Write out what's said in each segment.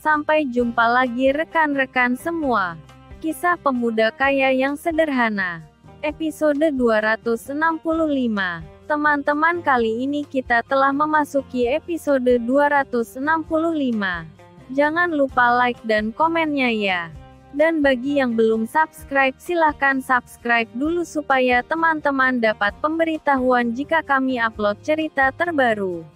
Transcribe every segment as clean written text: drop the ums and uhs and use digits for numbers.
Sampai jumpa lagi rekan-rekan semua. Kisah pemuda kaya yang sederhana. Episode 265. Teman-teman, kali ini kita telah memasuki episode 265. Jangan lupa like dan komennya ya. Dan bagi yang belum subscribe, silahkan subscribe dulu supaya teman-teman dapat pemberitahuan jika kami upload cerita terbaru.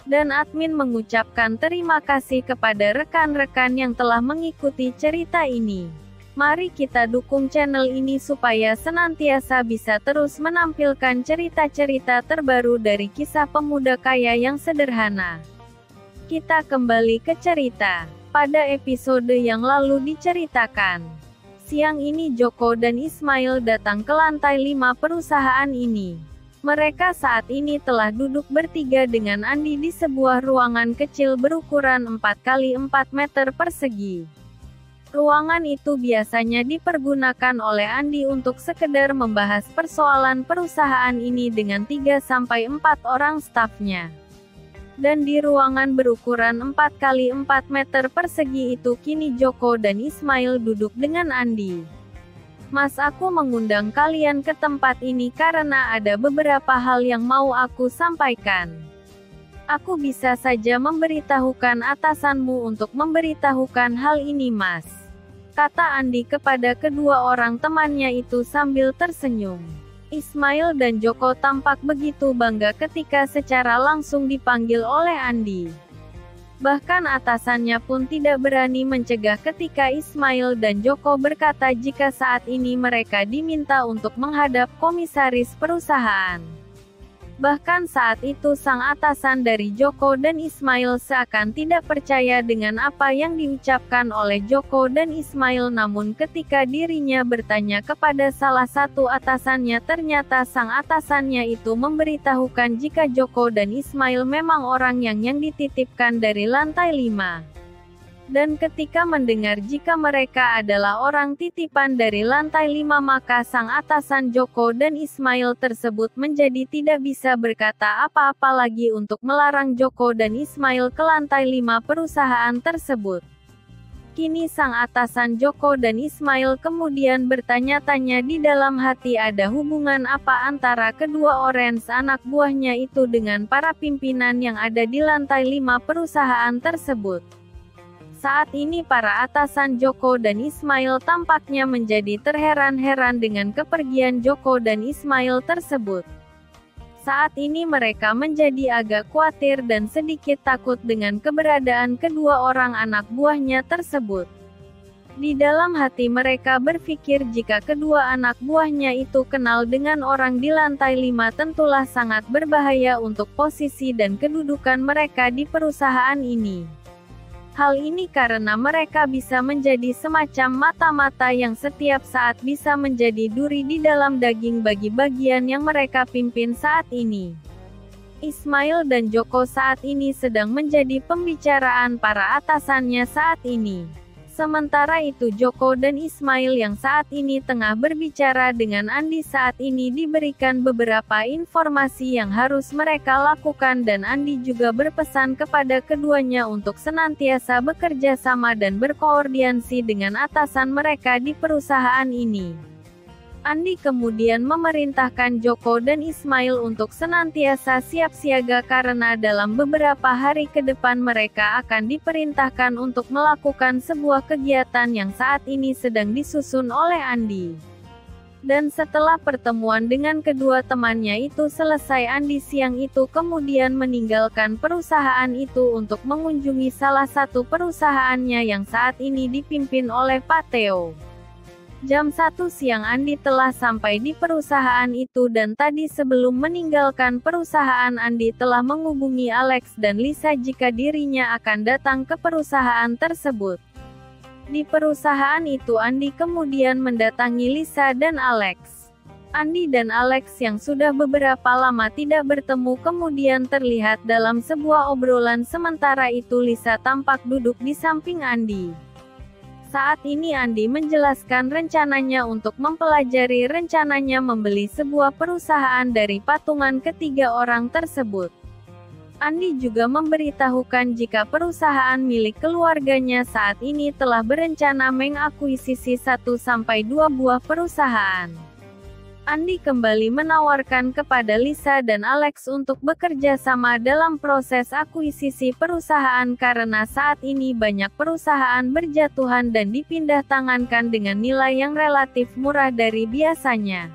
Dan admin mengucapkan terima kasih kepada rekan-rekan yang telah mengikuti cerita ini. Mari kita dukung channel ini supaya senantiasa bisa terus menampilkan cerita-cerita terbaru dari kisah pemuda kaya yang sederhana. Kita kembali ke cerita. Pada episode yang lalu diceritakan, siang ini Joko dan Ismail datang ke lantai 5 perusahaan ini. Mereka saat ini telah duduk bertiga dengan Andi di sebuah ruangan kecil berukuran 4x4 meter persegi. Ruangan itu biasanya dipergunakan oleh Andi untuk sekedar membahas persoalan perusahaan ini dengan 3-4 orang stafnya. Dan di ruangan berukuran 4x4 meter persegi itu kini Joko dan Ismail duduk dengan Andi. Mas, aku mengundang kalian ke tempat ini karena ada beberapa hal yang mau aku sampaikan. Aku bisa saja memberitahukan atasanmu untuk memberitahukan hal ini, Mas, kata Andi kepada kedua orang temannya itu sambil tersenyum. Ismail dan Joko tampak begitu bangga ketika secara langsung dipanggil oleh Andi. Bahkan atasannya pun tidak berani mencegah ketika Ismail dan Joko berkata jika saat ini mereka diminta untuk menghadap komisaris perusahaan. Bahkan saat itu sang atasan dari Joko dan Ismail seakan tidak percaya dengan apa yang diucapkan oleh Joko dan Ismail, namun ketika dirinya bertanya kepada salah satu atasannya, ternyata sang atasannya itu memberitahukan jika Joko dan Ismail memang orang yang dititipkan dari lantai 5. Dan ketika mendengar jika mereka adalah orang titipan dari lantai 5, maka sang atasan Joko dan Ismail tersebut menjadi tidak bisa berkata apa-apa lagi untuk melarang Joko dan Ismail ke lantai 5 perusahaan tersebut. Kini sang atasan Joko dan Ismail kemudian bertanya-tanya di dalam hati ada hubungan apa antara kedua Orange anak buahnya itu dengan para pimpinan yang ada di lantai 5 perusahaan tersebut. Saat ini para atasan Joko dan Ismail tampaknya menjadi terheran-heran dengan kepergian Joko dan Ismail tersebut. Saat ini mereka menjadi agak khawatir dan sedikit takut dengan keberadaan kedua orang anak buahnya tersebut. Di dalam hati mereka berpikir jika kedua anak buahnya itu kenal dengan orang di lantai 5 tentulah sangat berbahaya untuk posisi dan kedudukan mereka di perusahaan ini. Hal ini karena mereka bisa menjadi semacam mata-mata yang setiap saat bisa menjadi duri di dalam daging bagi bagian yang mereka pimpin saat ini. Ismail dan Joko saat ini sedang menjadi pembicaraan para atasannya saat ini. Sementara itu Joko dan Ismail yang saat ini tengah berbicara dengan Andi saat ini diberikan beberapa informasi yang harus mereka lakukan dan Andi juga berpesan kepada keduanya untuk senantiasa bekerja sama dan berkoordinasi dengan atasan mereka di perusahaan ini. Andi kemudian memerintahkan Joko dan Ismail untuk senantiasa siap siaga karena dalam beberapa hari ke depan mereka akan diperintahkan untuk melakukan sebuah kegiatan yang saat ini sedang disusun oleh Andi. Dan setelah pertemuan dengan kedua temannya itu selesai, Andi siang itu kemudian meninggalkan perusahaan itu untuk mengunjungi salah satu perusahaannya yang saat ini dipimpin oleh Pak Theo. Jam 1 siang Andi telah sampai di perusahaan itu dan tadi sebelum meninggalkan perusahaan Andi telah menghubungi Alex dan Lisa jika dirinya akan datang ke perusahaan tersebut. Di perusahaan itu Andi kemudian mendatangi Lisa dan Alex. Andi dan Alex yang sudah beberapa lama tidak bertemu kemudian terlihat dalam sebuah obrolan, sementara itu Lisa tampak duduk di samping Andi. Saat ini Andi menjelaskan rencananya untuk mempelajari rencananya membeli sebuah perusahaan dari patungan ketiga orang tersebut. Andi juga memberitahukan jika perusahaan milik keluarganya saat ini telah berencana mengakuisisi 1-2 buah perusahaan. Andi kembali menawarkan kepada Lisa dan Alex untuk bekerja sama dalam proses akuisisi perusahaan karena saat ini banyak perusahaan berjatuhan dan dipindah tangankan dengan nilai yang relatif murah dari biasanya.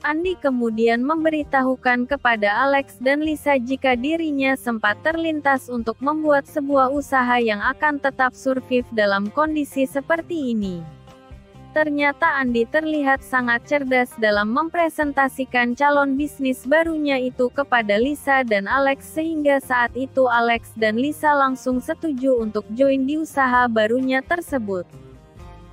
Andi kemudian memberitahukan kepada Alex dan Lisa jika dirinya sempat terlintas untuk membuat sebuah usaha yang akan tetap survive dalam kondisi seperti ini. Ternyata Andi terlihat sangat cerdas dalam mempresentasikan calon bisnis barunya itu kepada Lisa dan Alex sehingga saat itu Alex dan Lisa langsung setuju untuk join di usaha barunya tersebut.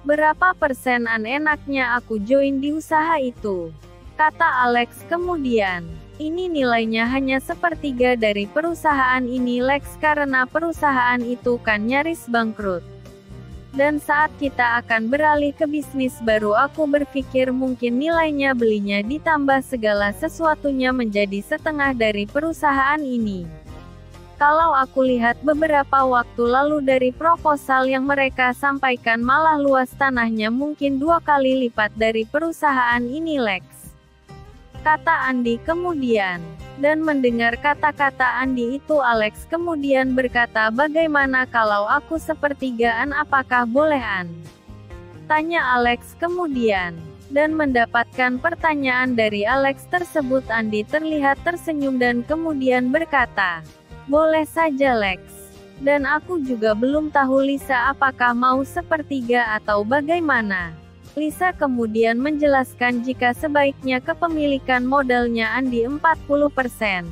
Berapa persenan enaknya aku join di usaha itu? Kata Alex kemudian. Ini nilainya hanya 1/3 dari perusahaan ini Lex karena perusahaan itu kan nyaris bangkrut. Dan saat kita akan beralih ke bisnis baru aku berpikir mungkin nilainya belinya ditambah segala sesuatunya menjadi setengah dari perusahaan ini. Kalau aku lihat beberapa waktu lalu dari proposal yang mereka sampaikan malah luas tanahnya mungkin 2 kali lipat dari perusahaan ini Lex. Kata Andi kemudian. Dan mendengar kata-kata Andi itu Alex kemudian berkata bagaimana kalau aku sepertigaan apakah boleh An? Tanya Alex kemudian. Dan mendapatkan pertanyaan dari Alex tersebut Andi terlihat tersenyum dan kemudian berkata, boleh saja Lex. Dan aku juga belum tahu Lisa apakah mau 1/3 atau bagaimana. Lisa kemudian menjelaskan jika sebaiknya kepemilikan modalnya Andi 40%,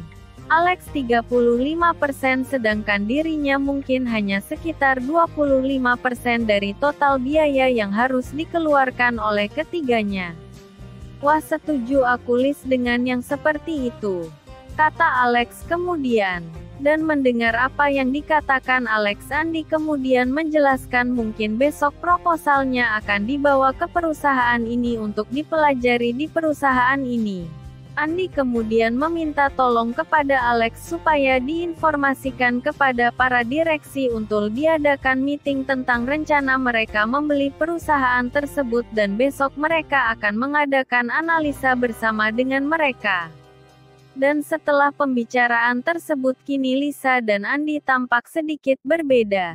Alex 35% sedangkan dirinya mungkin hanya sekitar 25% dari total biaya yang harus dikeluarkan oleh ketiganya. Wah setuju aku Liz dengan yang seperti itu. Kata Alex kemudian. Dan mendengar apa yang dikatakan Alex Andi kemudian menjelaskan mungkin besok proposalnya akan dibawa ke perusahaan ini untuk dipelajari di perusahaan ini. Andi kemudian meminta tolong kepada Alex supaya diinformasikan kepada para direksi untuk diadakan meeting tentang rencana mereka membeli perusahaan tersebut dan besok mereka akan mengadakan analisa bersama dengan mereka. Dan setelah pembicaraan tersebut kini Lisa dan Andi tampak sedikit berbeda.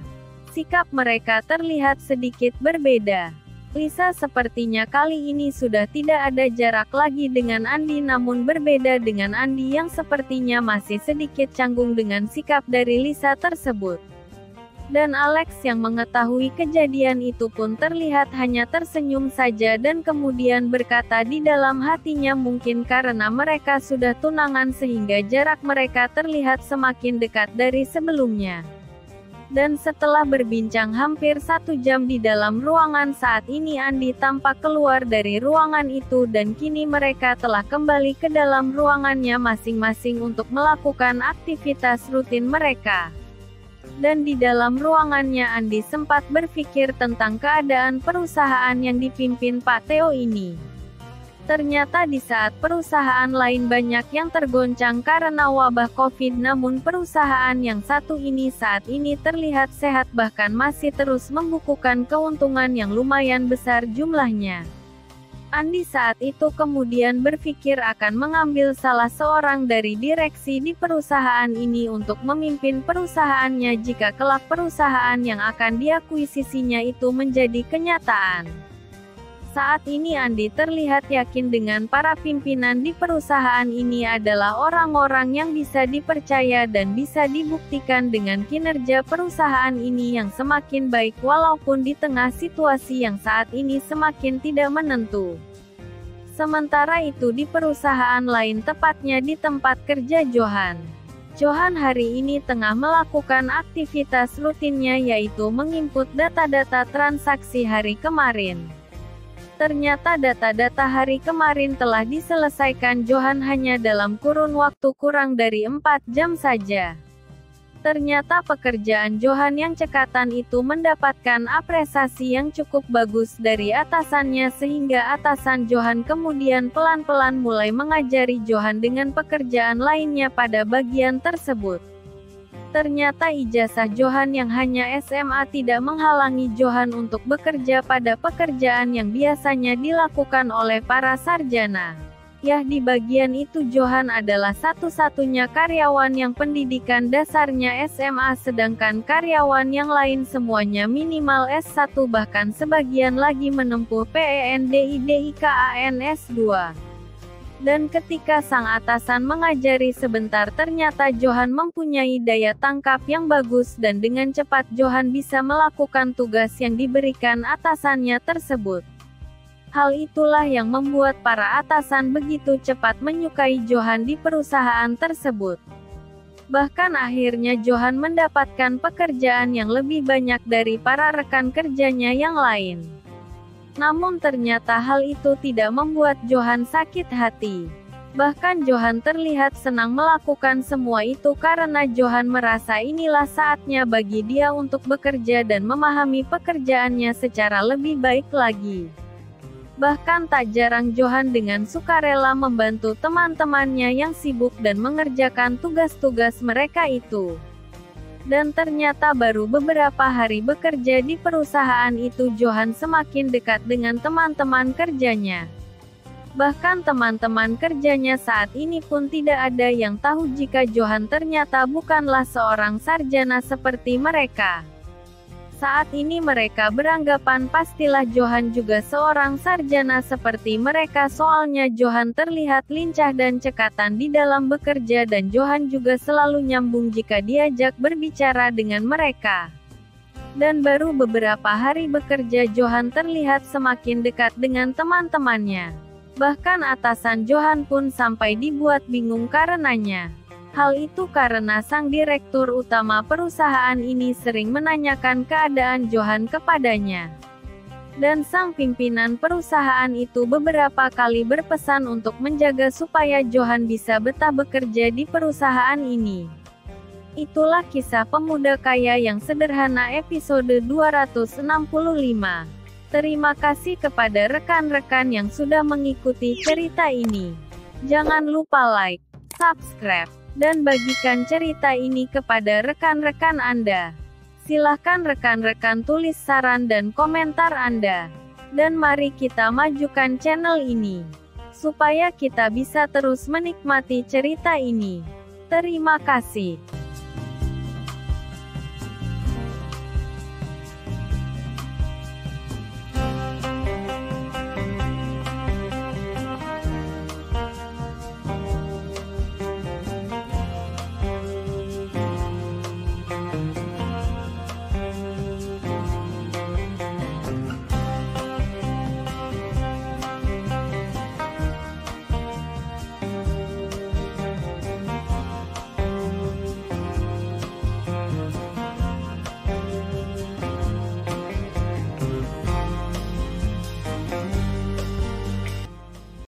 Sikap mereka terlihat sedikit berbeda. Lisa sepertinya kali ini sudah tidak ada jarak lagi dengan Andi namun berbeda dengan Andi yang sepertinya masih sedikit canggung dengan sikap dari Lisa tersebut. Dan Alex yang mengetahui kejadian itu pun terlihat hanya tersenyum saja dan kemudian berkata di dalam hatinya mungkin karena mereka sudah tunangan sehingga jarak mereka terlihat semakin dekat dari sebelumnya. Dan setelah berbincang hampir 1 jam di dalam ruangan saat ini Andi tampak keluar dari ruangan itu dan kini mereka telah kembali ke dalam ruangannya masing-masing untuk melakukan aktivitas rutin mereka. Dan di dalam ruangannya Andi sempat berpikir tentang keadaan perusahaan yang dipimpin Pak Theo ini. Ternyata di saat perusahaan lain banyak yang tergoncang karena wabah Covid namun perusahaan yang satu ini saat ini terlihat sehat bahkan masih terus membukukan keuntungan yang lumayan besar jumlahnya. Andi saat itu kemudian berpikir akan mengambil salah seorang dari direksi di perusahaan ini untuk memimpin perusahaannya jika kelak perusahaan yang akan diakuisisinya itu menjadi kenyataan. Saat ini Andi terlihat yakin dengan para pimpinan di perusahaan ini adalah orang-orang yang bisa dipercaya dan bisa dibuktikan dengan kinerja perusahaan ini yang semakin baik walaupun di tengah situasi yang saat ini semakin tidak menentu. Sementara itu di perusahaan lain tepatnya di tempat kerja Johan. Johan hari ini tengah melakukan aktivitas rutinnya yaitu menginput data-data transaksi hari kemarin. Ternyata data-data hari kemarin telah diselesaikan Johan hanya dalam kurun waktu kurang dari 4 jam saja. Ternyata pekerjaan Johan yang cekatan itu mendapatkan apresiasi yang cukup bagus dari atasannya sehingga atasan Johan kemudian pelan-pelan mulai mengajari Johan dengan pekerjaan lainnya pada bagian tersebut. Ternyata ijazah Johan yang hanya SMA tidak menghalangi Johan untuk bekerja pada pekerjaan yang biasanya dilakukan oleh para sarjana. Ya, di bagian itu Johan adalah satu-satunya karyawan yang pendidikan dasarnya SMA, sedangkan karyawan yang lain semuanya minimal S1, bahkan sebagian lagi menempuh PENDIDIKAN S2. Dan ketika sang atasan mengajari sebentar, ternyata Johan mempunyai daya tangkap yang bagus dan dengan cepat Johan bisa melakukan tugas yang diberikan atasannya tersebut. Hal itulah yang membuat para atasan begitu cepat menyukai Johan di perusahaan tersebut. Bahkan akhirnya Johan mendapatkan pekerjaan yang lebih banyak dari para rekan kerjanya yang lain. Namun ternyata hal itu tidak membuat Johan sakit hati. Bahkan Johan terlihat senang melakukan semua itu karena Johan merasa inilah saatnya bagi dia untuk bekerja dan memahami pekerjaannya secara lebih baik lagi. Bahkan tak jarang Johan dengan sukarela membantu teman-temannya yang sibuk dan mengerjakan tugas-tugas mereka itu. Dan ternyata baru beberapa hari bekerja di perusahaan itu Johan semakin dekat dengan teman-teman kerjanya. Bahkan teman-teman kerjanya saat ini pun tidak ada yang tahu jika Johan ternyata bukanlah seorang sarjana seperti mereka. Saat ini mereka beranggapan pastilah Johan juga seorang sarjana seperti mereka, soalnya Johan terlihat lincah dan cekatan di dalam bekerja dan Johan juga selalu nyambung jika diajak berbicara dengan mereka. Dan baru beberapa hari bekerja Johan terlihat semakin dekat dengan teman-temannya. Bahkan atasan Johan pun sampai dibuat bingung karenanya. Hal itu karena sang direktur utama perusahaan ini sering menanyakan keadaan Johan kepadanya. Dan sang pimpinan perusahaan itu beberapa kali berpesan untuk menjaga supaya Johan bisa betah bekerja di perusahaan ini. Itulah kisah pemuda kaya yang sederhana episode 265. Terima kasih kepada rekan-rekan yang sudah mengikuti cerita ini. Jangan lupa like, subscribe, dan bagikan cerita ini kepada rekan-rekan Anda. Silahkan rekan-rekan tulis saran dan komentar Anda. Dan mari kita majukan channel ini, supaya kita bisa terus menikmati cerita ini. Terima kasih.